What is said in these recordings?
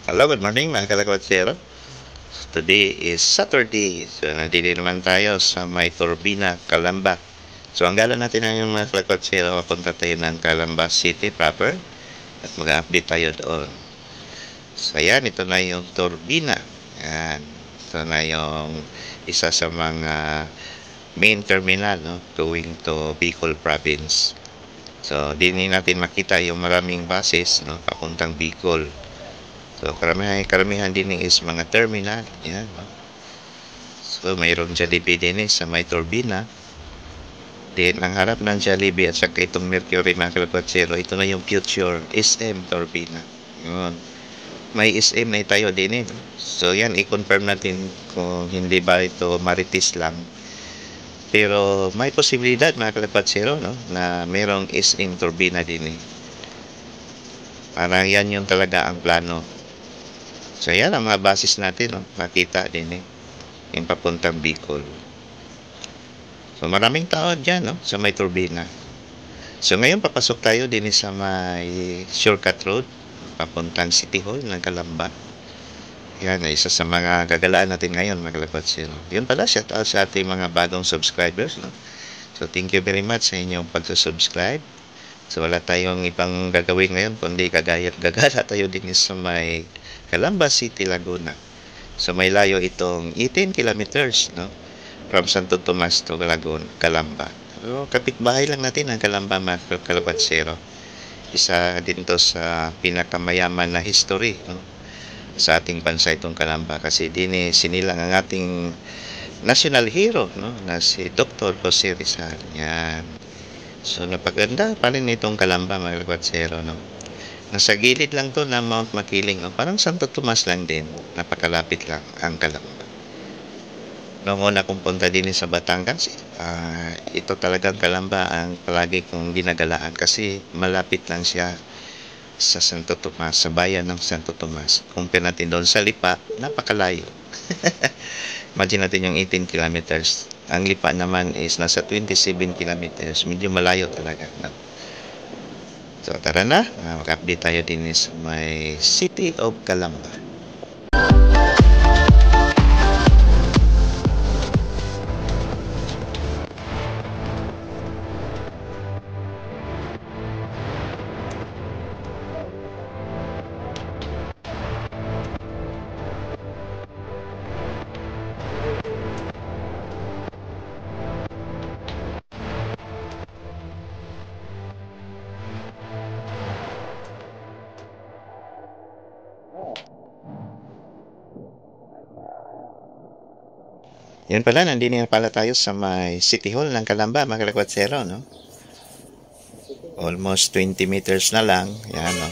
Hello, good morning mga kalakwatsero. Today is Saturday. So, nandito naman tayo sa may Turbina, Calamba. So, ang gala natin ngayon mga kalakwatsero, papunta tayo ng Calamba City proper at mag-update tayo doon. So, ayan, ito na yung Turbina. Ayan, ito na yung isa sa mga main terminal, no, going to Bicol Province. So, din natin makita yung maraming buses, no, papuntang Bicol. So, karamihan din is mga terminal. Yan. So, mayroong Jollibee din sa may Turbina. Then, ang harap ng Jollibee at saka itong Mercury mga kalapwatsero, ito na yung future SM Turbina. Yun. May SM na tayo din. So, yan, i-confirm natin kung hindi ba ito Marites lang. Pero, may posibilidad mga kalapwatsero, no, na mayroong SM Turbina din. Parang yan yung talaga ang plano. So, yan ang mga basis natin, no? Makita din yung papuntang Bicol. So, maraming tao dyan, no? Sa may Turbina. So, ngayon papasok tayo din sa may shortcut road papuntang City Hall ng Calamba. Yan, isa sa mga gagalaan natin ngayon, mga kalapwatsero. Yun pala, shout out sa ating mga bagong subscribers, no? So, thank you very much sa inyong pagsusubscribe. So, wala tayong ibang gagawin ngayon, kundi gagala tayo din sa may Calamba City, Laguna. So, may layo itong 18 kilometers, no? From Santo Tomas to Laguna, Calamba. So, kapitbahay lang natin ang Calamba, mga kalapwatsero. Isa din to sa pinakamayaman na history, no, sa ating bansa itong Calamba. Kasi din sinilang ang ating national hero, no, na si Dr. Jose Rizal. Yan. So, napaganda pa rin itong Calamba, mga kalapwatsero, no. Nasa gilid lang to ng Mount Makiling. No? Parang Santo Tomas lang din. Napakalapit lang ang Calamba. Noong una kong punta din sa Batangas, ito talagang Calamba ang palagi kong ginagalaan kasi malapit lang siya sa Santo Tomas, sa bayan ng Santo Tomas. Compare natin doon sa Lipa, napakalayo. Imagine natin yung 18 kilometers. Ang Lipa naman is nasa 27 kilometers. Medyo malayo talaga. No? So, tara na. Mag-update tayo din sa may City of Calamba. Yan pala, nandito na pala tayo sa may City Hall ng Calamba, mga kalakwatsero, no? Almost 20 meters na lang. Yan, no?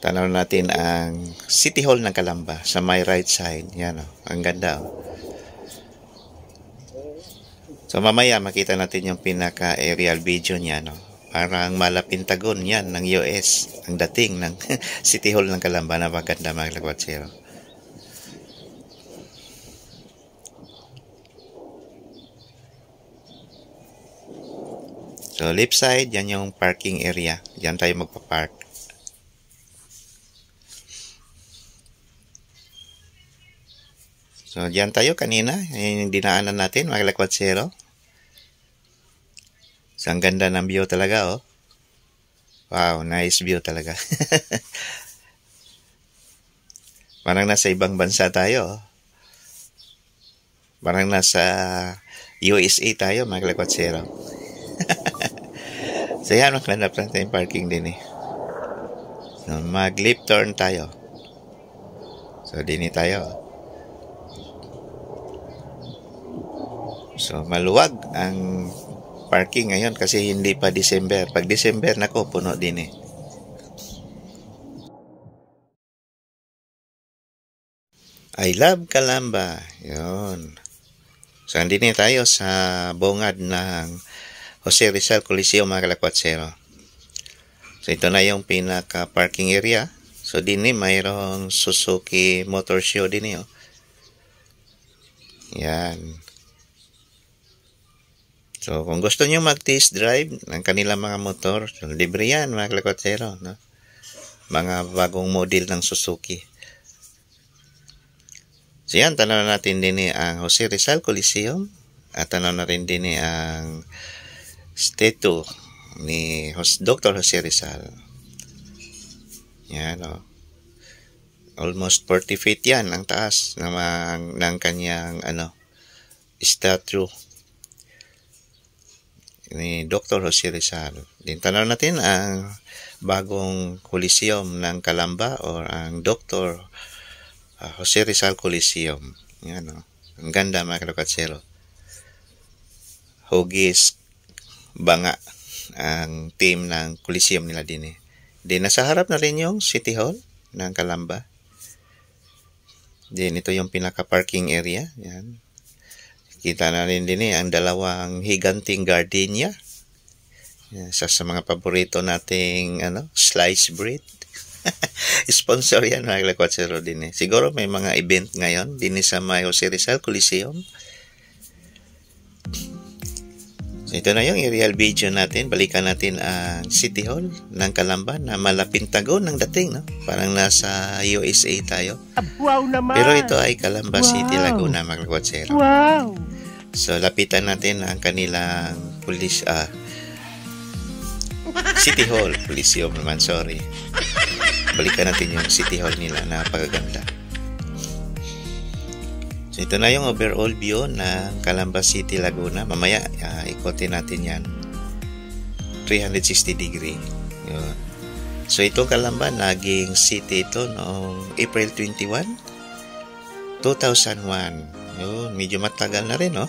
Tanaw natin ang City Hall ng Calamba sa my right side. Yan, no? Ang ganda, oh. So, mamaya makita natin yung pinaka-aerial video niya, no? Parang malapintagon yan ng US. Ang dating ng City Hall ng Calamba na maganda, mga kalakwatsero. So, left side, yan yung parking area. Diyan tayo magpa-park. So, diyan tayo kanina. Yan yung dinaanan natin, mga kalakwatsero. So, ang ganda ng view talaga, oh. Wow, nice view talaga. Parang nasa ibang bansa tayo, oh. Parang nasa USA tayo, mga kalakwatsero. So, yan, maghanap lang tayong parking din, eh. So, mag-left turn tayo. So, din tayo. So, maluwag ang parking ngayon kasi hindi pa December. Pag December, nako, puno din, eh. I love Calamba. Yun. So, andito tayo sa bungad ng Jose Rizal Coliseo, mga kalakwatsero. So, ito na yung pinaka-parking area. So, din mayroong Suzuki Motor Show din, oh. Yan. So, kung gusto nyo mag-test drive ng kanilang mga motor, so, libre yan, mga kalakwatsero, no? mga bagong model ng Suzuki. So yan, tanaw natin din ang Jose Rizal Coliseum at tanaw na rin din ang statue ni Dr. Jose Rizal. Yan o. Almost 40 feet yan ang taas ng kanyang statue ni Dr. Jose Rizal. Din tanaw natin ang bagong Coliseum ng Calamba or ang Dr. Jose Rizal Coliseum. Yan o. Ang ganda mga kalokatsero. Hugis banga ang team ng Coliseum nila din. Din nasa harap na rin yung City Hall ng Calamba. Din ito yung pinaka-parking area. Yan. Kita na rin din ang dalawang higanting gardenia. Yan, sa mga paborito nating slice bread. Sponsor yan mga kalokatsero din. Siguro may mga event ngayon din sa may Jose Rizal Coliseum. So, ito na yung aerial video natin. Balikan natin ang City Hall ng Calamba na malapintagon ng dating, no? Parang nasa USA tayo. Wow naman! Pero ito ay Calamba City, Laguna, mga kalokatsero. Wow! So, lapitan natin ang kanilang City Hall. Coliseum naman, sorry. Balikan natin yung City Hall nila. Napakaganda. So, ito na yung overall view ng Calamba City, Laguna. Mamaya, ikotin natin yan. 360 degree. Yun. So, itong Calamba, naging city ito noong April 21, 2001. Yun, medyo matagal na rin, no?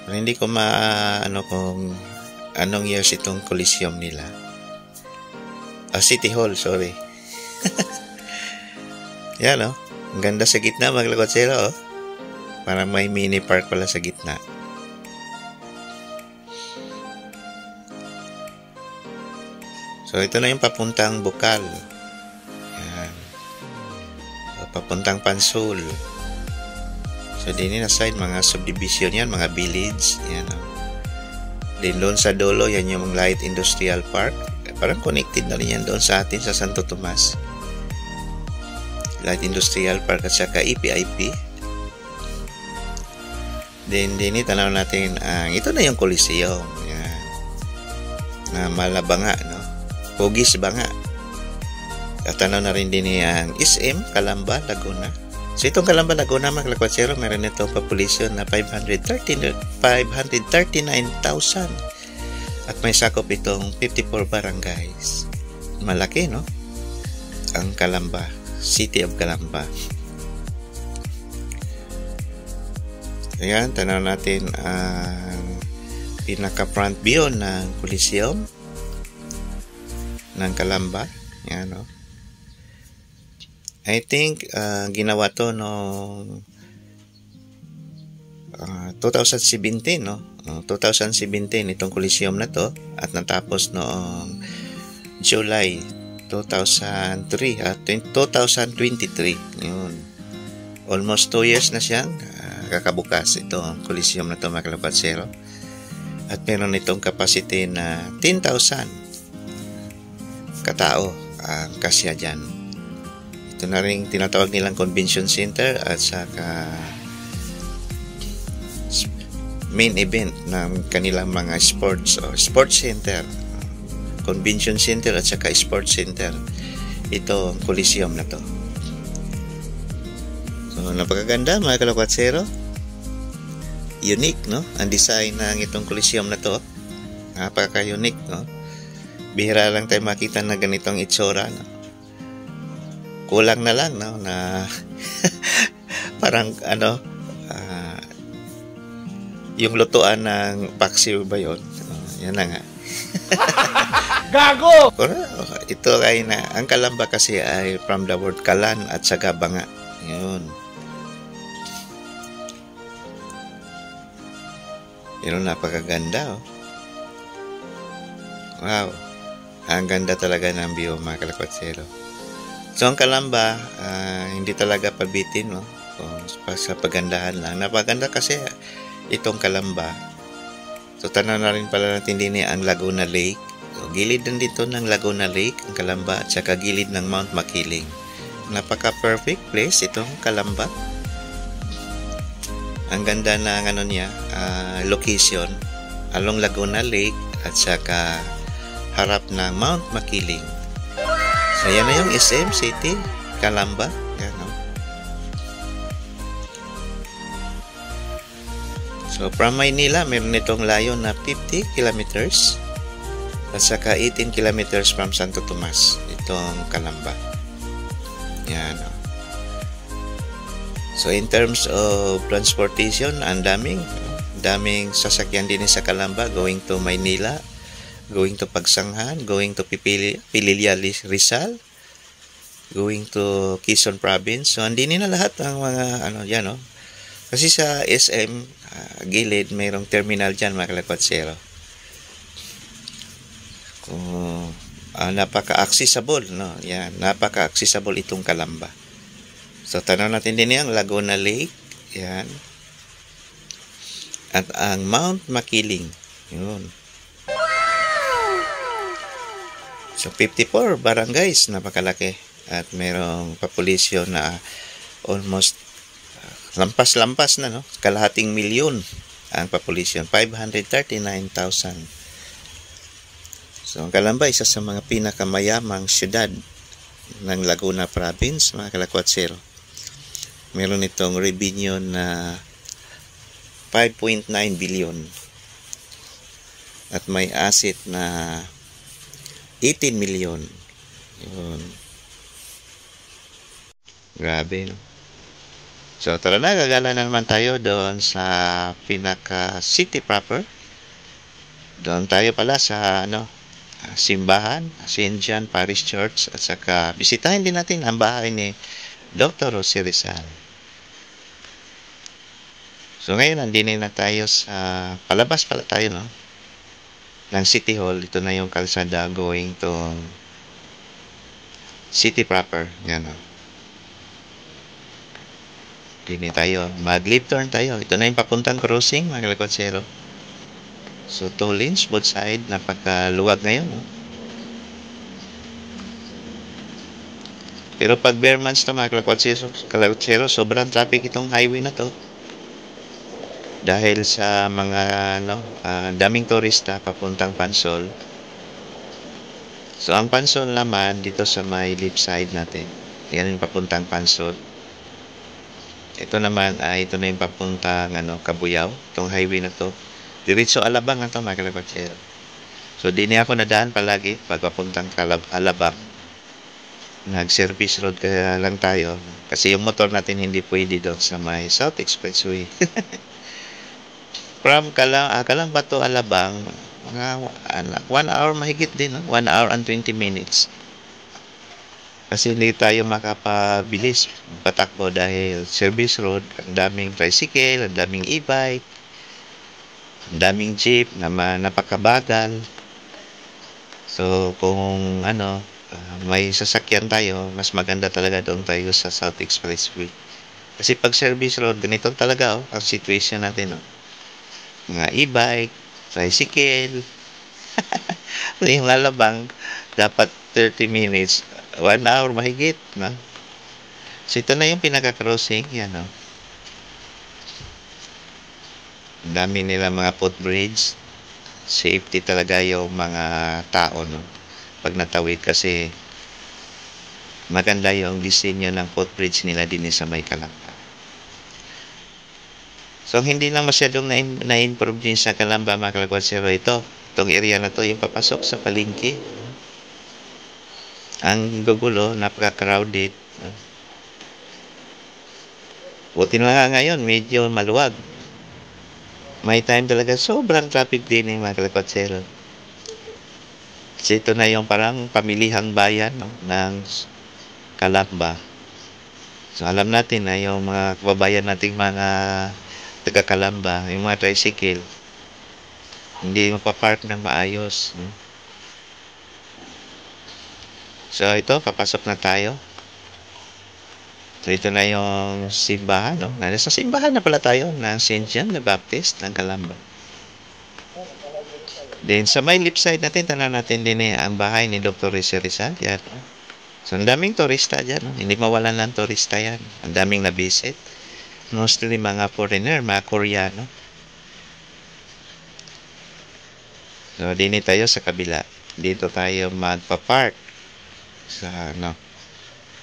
Pero hindi ko kung anong years itong Coliseum nila. City Hall, sorry. Yan, no? Ang ganda sa gitna, mga kalokatsero, oh. Parang may mini park pala sa gitna. So, ito na yung papuntang Bukal. Yan. So, papuntang Pansul. So, din na side, mga subdivision yan, mga village. Yan, oh. Din doon sa dulo, yan yung Light Industrial Park. Parang connected na rin yan doon sa atin sa Santo Tomas. Light Industrial Park at saka EPIP. Then tanaw natin ito na yung Coliseum. Yan. Na malabanga, no? Hugis banga. At tanaw na rin din ang SM, Calamba, Laguna. So itong Calamba, Laguna, mga kalokatsero, meron itong population na 539,000. At may sakop itong 54 barangays. Malaki, no? Ang Calamba. City of Calamba. Ayan, tanaw natin ang pinaka-front view ng Coliseum ng Calamba. Ayan, no? I think ginawa to noong 2017, no? 2017 itong Coliseum na to at natapos noong July 2003 at 2023. Yun. Almost 2 years na siyang kakabukas itong Coliseum na to, mga kalokatsero. At meron itong capacity na 10,000 katao ang kasya dyan. Ito na rin tinatawag nilang convention center at saka main event ng kanilang mga sports center. Convention center at saka sports center. Ito ang Coliseum na to. So, napakaganda, mga kalokatsero. Unique, no? Ang design ng itong Coliseum na to. Napaka-unique, no? Bihira lang tayo makita na ganitong itsura, no? Kulang na lang, no? Na parang yung lutuan ng paksiw ba yun? Yan na nga. Gago! Ito ay ang Calamba kasi ay from the word kalan at saka banga. Yun. Yun, napakaganda, oh. Wow. Ang ganda talaga ng view, mga kalokatsero. So, ang Calamba, hindi talaga pabitin, no? Sa pagandahan lang. Napaganda kasi itong Calamba. So, tanaw na rin pala natin din ang Laguna Lake. So, gilid din dito ng Laguna Lake, ang Calamba, at saka gilid ng Mount Makiling. Napaka-perfect place itong Calamba. Ang ganda ng ano niya, location along Laguna Lake at saka harap ng Mount Makiling. So, yan na yung SM City, Calamba. Yan, no? So, from Maynila, meron itong layo na 50 kilometers at saka 18 kilometers from Santo Tomas, itong Calamba. Yan, no? So, in terms of transportation, ang daming sasakyan din sa Calamba going to Maynila, going to Pagsanghan, going to Pililya Rizal, going to Quezon Province. So, andini na lahat ang mga ano yan, no? Kasi sa SM gilid mayroong terminal diyan, mga kalakwatsero. Kung napaka-accessible, no? Yan, napaka-accessible itong Calamba. So, tanaw natin din yung Laguna Lake, yan. At ang Mount Makiling, yun. So, 54 barangays, napakalaki. At mayroong population na almost lampas-lampas na, no? Kalahating milyon ang population, 539,000. So, ang Calamba, isa sa mga pinakamayamang syudad ng Laguna Province, mga kalakwatsero. Meron itong revenue na 5.9 billion at may asset na 18 million. Yun. Grabe, no? So, tara na, gagala na naman tayo doon sa pinaka city proper. Doon tayo pala sa simbahan, St. John Parish Church, at saka bisitahin din natin ang bahay ni Dr. Jose Rizal. So, ngayon, nandini na tayo sa palabas pala tayo, no? Ng City Hall. Ito na yung kalsada going to city proper. Yan, no? Dini tayo. Mag-left turn tayo. Ito na yung papuntang crossing, mga kalakwatsero. So, 2 lanes, both side. Napakaluwag ngayon, no? Pero pag bare months na, mga kalakwatsero, sobrang traffic itong highway na to. Dahil sa mga, daming turista papuntang Pansol. So, ang Pansol naman, dito sa may left side natin. Yan yung papuntang Pansol. Ito naman, ito na yung papuntang Cabuyao, itong highway na to. Diretso Alabang na to, mga kalakwatsero. So, di niya ako nadaan palagi pag papuntang Alabang. Nag-service road kaya lang tayo. Kasi yung motor natin hindi pwede doon sa may South Expressway. From Calamba to Alabang, mga 1 hour mahigit din, no? 1 hour and 20 minutes. Kasi hindi tayo makapabilis patakbo dahil service road, ang daming tricycle, ang daming e-bike, ang daming jeep na napakabagal. So, kung may sasakyan tayo, mas maganda talaga doon tayo sa South Expressway. Kasi pag service road, ganito talaga ang situation natin. Mga e-bike, tricycle. Yung Alabang, dapat 30 minutes. 1 hour mahigit, no? So, ito na yung pinaka-crossing. Yan, no? Ang dami nila mga footbridge. Safety talaga yung mga tao, no? Pag natawid kasi maganda yung disenyo ng footbridge nila din sa may Calamba. So, hindi lang masyadong na-improve din sa Calamba, mga kalakwatsero. Itong area na to, yung papasok sa palengke. Ang gugulo, napaka-crowded. Buti na nga ngayon, medyo maluwag. May time talaga, sobrang traffic din mga kalakwatsero. Kasi ito na yung parang pamilihang bayan, no, ng Calamba. So, alam natin na yung mga kababayan nating mga taga-Calamba, yung mga tricycle, hindi mapapark ng maayos. So, ito, papasok na tayo. So, ito na yung simbahan, no? Nasa simbahan na pala tayo ng St. John the Baptist ng Calamba. Then sa may left side natin, tanan natin din ang bahay ni Dr. Rizal. Yan. So, ang daming turista dyan. No? Hindi mawalan ng turista yan. Ang daming na-visit. Mostly mga foreigner, mga Koreano. So, dini tayo sa kabila. Dito tayo magpa-park sa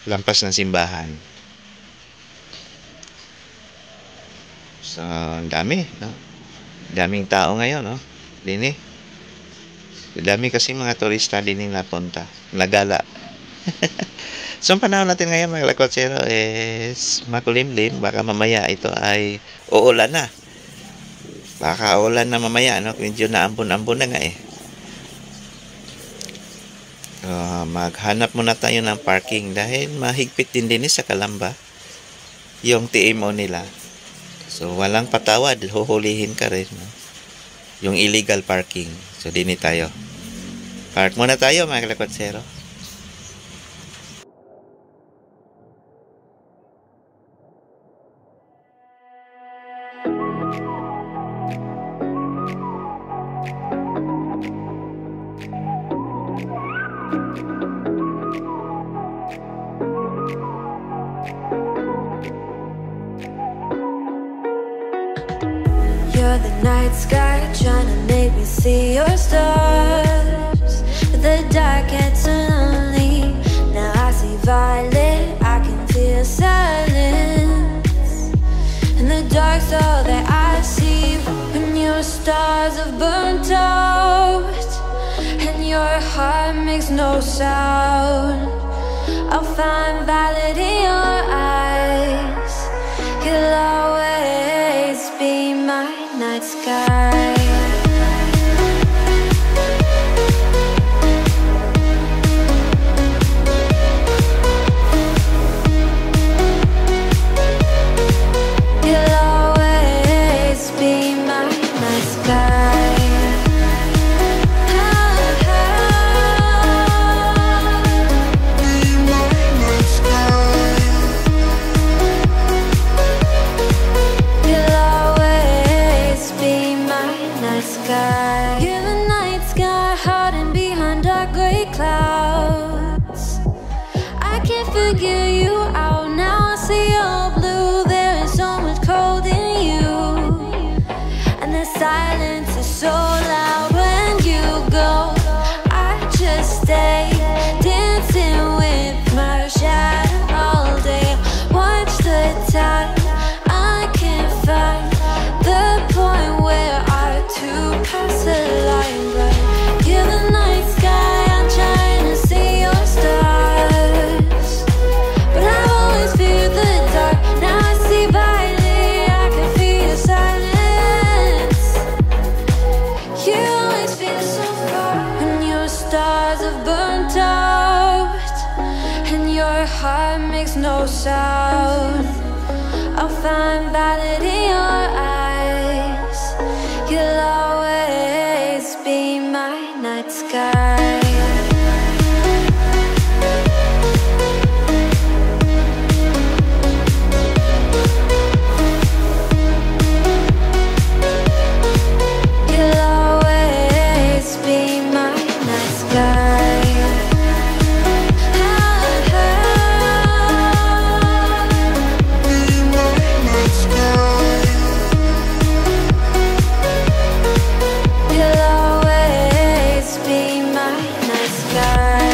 lampas ng simbahan. So, ang dami, no? Daming tao ngayon, no? Dini. Dami kasi mga turista din yung napunta. Nagala. So, ang panahon natin ngayon mga lakwatsero is makulimlim. Baka mamaya ito ay uulan na. Baka uulan na mamaya. No? Medyo naambon-ambon na nga eh. So, maghanap muna tayo ng parking dahil mahigpit din sa Calamba yung TMO nila. So, walang patawad. Huhulihin ka rin. No? Yung illegal parking. So, dini tayo. Park muna tayo mga kalakwatsero. You're the night sky trying to make me see your stars, but the dark gets lonely. Now I see violet, I can feel silence. In the dark's all that I see. When your stars have burnt out and your heart makes no sound, I'll find violet in your eyes. You'll always be my night sky. You'll always be my night sky. Be my night sky. You'll always be my night sky. You're the night sky hiding behind dark gray clouds. I can't figure you out now. I see you're blue. There is so much cold in you, and the silence is so loud when you go. I just stay dancing with my shadow all day. Watch the time. I can't find the point where our two paths align. But you're the night sky, I'm trying to see your stars, but I've always feared the dark. Now I see violet, I can feel your silence. You always feel so far when your stars have burnt out and your heart makes no sound. I'll find violet in your eyes. You'll always be my night sky. You'll always be my night sky. Be my night sky. You'll always be my night sky.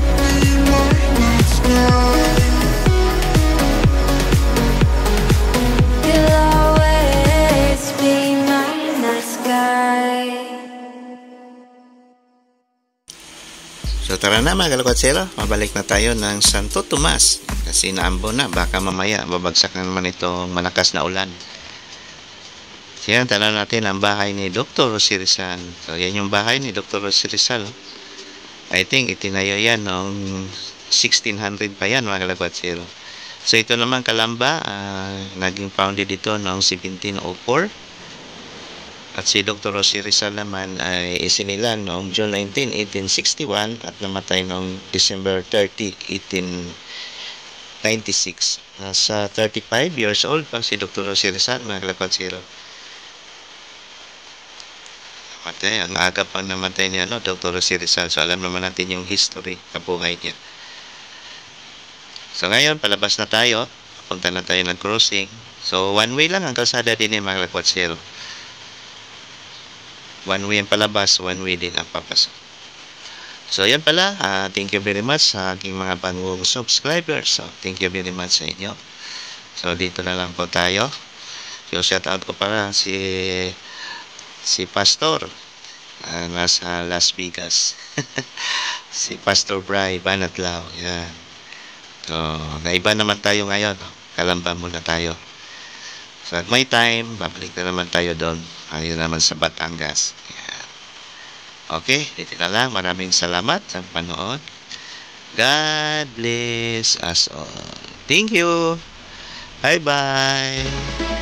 Be my night sky. You'll always be my night sky. So tara na mga kalakwatsero, mabalik na tayo ng Santo Tomas kasi naambon na, baka mamaya babagsak na naman itong malakas na ulan. So yan, tala natin ang bahay ni Dr. Rosie Rizal. So yan yung bahay ni Dr. Rosie Rizal. I think itinayo yan noong 1600 pa yan mga kalakwatsero. So ito naman Calamba, naging founded ito noong 1704. At si Dr. Rosie Rizal naman ay isinilan noong June 19, 1861 at namatay noong December 30, 96. Nasa 35 years old pa si Dr. Rosie Rizal, mga kalapag-zero. Namatay, ang aga pang namatay niya, Dr. Rosie Rizal. So, alam naman natin yung history na buhay niya. So, ngayon, palabas na tayo. Punta na tayo ng crossing. So, one way lang ang kalsada din mga kalapag-zero. One way ang palabas, one way din ang papasok. So, yan pala. Thank you very much sa aking mga bagong subscribers. So, thank you very much sa inyo. So, dito na lang po tayo. So, shout out ko para si Pastor. Nasa Las Vegas. Si Pastor Bray Banatlaw. Yan. So, naiba naman tayo ngayon. Kalamba muna tayo. So, at may time, babalik na naman tayo doon. Ayun naman sa Batangas. Yan. Okay, dito na lang. Maraming salamat sa panood. God bless us all. Thank you. Bye-bye.